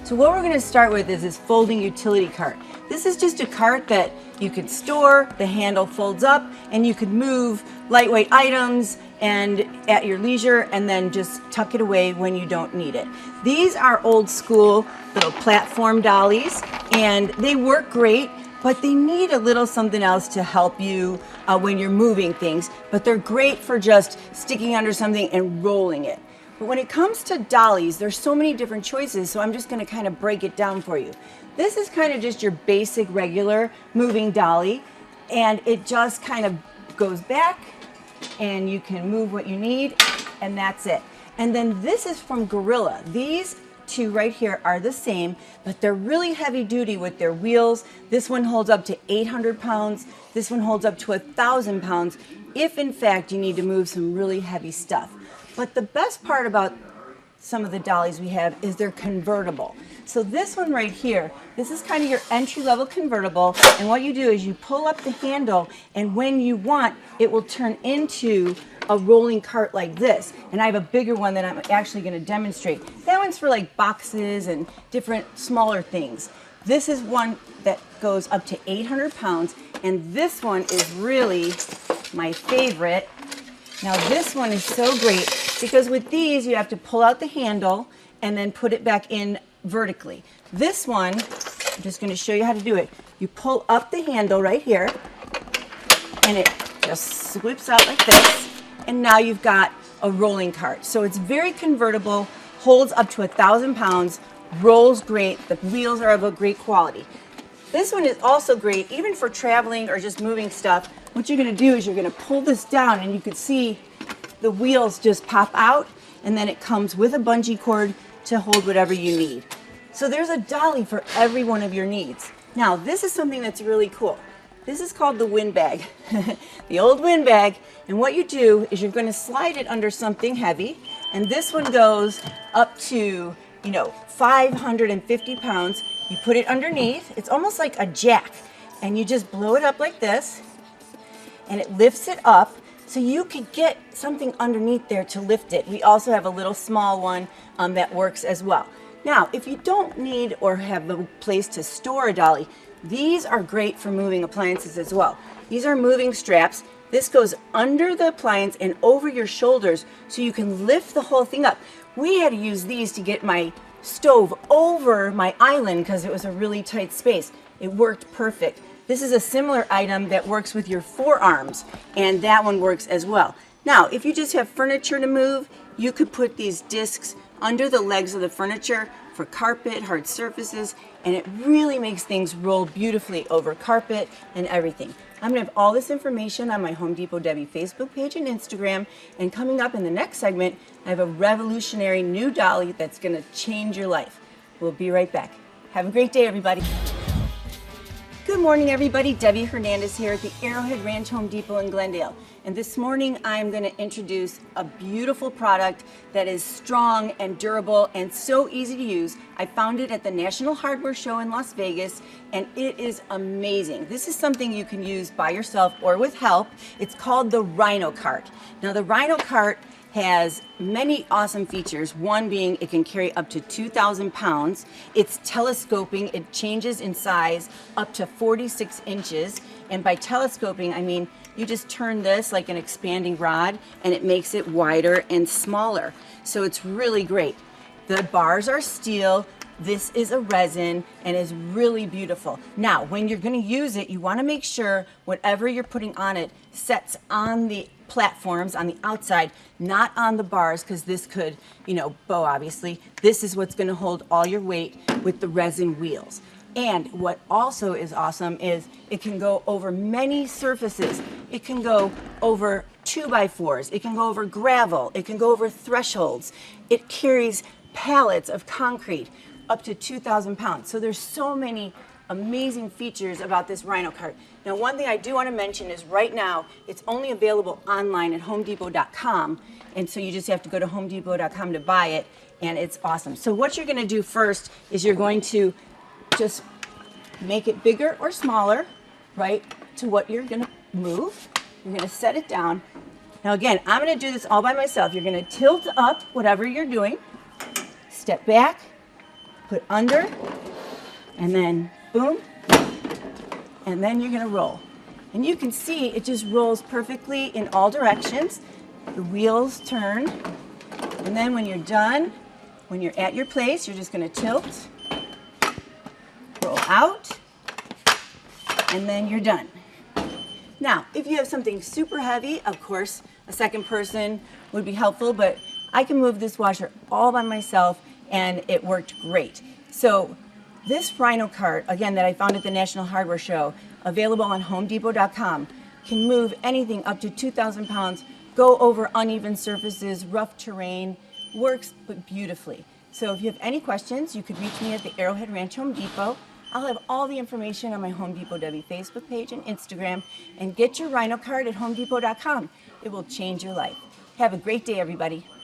So what we're going to start with is this folding utility cart. This is just a cart that you could store, the handle folds up, and you could move lightweight items and at your leisure and then just tuck it away when you don't need it. These are old school little platform dollies and they work great, but they need a little something else to help you when you're moving things, but they're great for just sticking under something and rolling it. But when it comes to dollies, there's so many different choices, so I'm just going to kind of break it down for you. This is kind of just your basic regular moving dolly, and it just kind of goes back and you can move what you need, and that's it. And then this is from Gorilla. These two right here are the same, but they're really heavy duty with their wheels. This one holds up to 800 pounds. This one holds up to 1,000 pounds if in fact you need to move some really heavy stuff. But the best part about some of the dollies we have is they're convertible. So this one right here, this is kind of your entry-level convertible, and what you do is you pull up the handle, and when you want, it will turn into a rolling cart like this. And I have a bigger one that I'm actually going to demonstrate. That one's for like boxes and different smaller things. This is one that goes up to 800 pounds, and this one is really my favorite. Now this one is so great because with these you have to pull out the handle and then put it back in vertically. This one, I'm just going to show you how to do it. You pull up the handle right here and it just swoops out like this, and now you've got a rolling cart. So it's very convertible, holds up to 1,000 pounds, rolls great, the wheels are of a great quality. This one is also great even for traveling or just moving stuff. What you're going to do is you're going to pull this down, and you can see the wheels just pop out, and then it comes with a bungee cord to hold whatever you need. So there's a dolly for every one of your needs. Now this is something that's really cool. This is called the wind bag, the old wind bag, and what you do is you're going to slide it under something heavy, and this one goes up to 550 pounds. You put it underneath, it's almost like a jack, and you just blow it up like this, and it lifts it up so you could get something underneath there to lift it. We also have a little small one that works as well. Now, if you don't need or have a place to store a dolly, these are great for moving appliances as well. These are moving straps. This goes under the appliance and over your shoulders so you can lift the whole thing up. We had to use these to get my stove over my island because it was a really tight space. It worked perfect. This is a similar item that works with your forearms, and that one works as well. Now, if you just have furniture to move, you could put these discs under the legs of the furniture for carpet, hard surfaces, and it really makes things roll beautifully over carpet and everything. I'm going to have all this information on my Home Depot Debbie Facebook page and Instagram, and coming up in the next segment, I have a revolutionary new dolly that's going to change your life. We'll be right back. Have a great day, everybody. Good morning, everybody. Debbie Hernandez here at the Arrowhead Ranch Home Depot in Glendale. And this morning, I'm going to introduce a beautiful product that is strong and durable and so easy to use. I found it at the National Hardware Show in Las Vegas, and it is amazing. This is something you can use by yourself or with help. It's called the Rhino Cart. Now, the Rhino Cart has many awesome features, one being it can carry up to 2,000 pounds. It's telescoping. It changes in size up to 46 inches. And by telescoping, I mean you just turn this like an expanding rod and it makes it wider and smaller. So it's really great. The bars are steel. This is a resin and is really beautiful. Now, when you're going to use it, you want to make sure whatever you're putting on it sets on the platforms on the outside, not on the bars, because this could, bow obviously. This is what's going to hold all your weight with the resin wheels. And what also is awesome is it can go over many surfaces. It can go over 2x4s. It can go over gravel. It can go over thresholds. It carries pallets of concrete up to 2,000 pounds. So there's so many amazing features about this Rhino Cart. Now, one thing I do want to mention is right now it's only available online at HomeDepot.com, and so you just have to go to HomeDepot.com to buy it, and it's awesome. So what you're going to do first is you're going to just make it bigger or smaller, right, to what you're going to move. You're going to set it down. Now, again, I'm going to do this all by myself. You're going to tilt up whatever you're doing, step back, put under, and then boom, and then you're gonna roll. And you can see it just rolls perfectly in all directions. The wheels turn, and then when you're done, when you're at your place, you're just gonna tilt, roll out, and then you're done. Now, if you have something super heavy, of course, a second person would be helpful, but I can move this washer all by myself, and it worked great. So this Rhino cart, again, that I found at the National Hardware Show, available on HomeDepot.com, can move anything up to 2,000 pounds, go over uneven surfaces, rough terrain, works but beautifully. So if you have any questions, you could reach me at the Arrowhead Ranch Home Depot. I'll have all the information on my Home Depot Debbie Facebook page and Instagram. And get your Rhino cart at HomeDepot.com. It will change your life. Have a great day, everybody.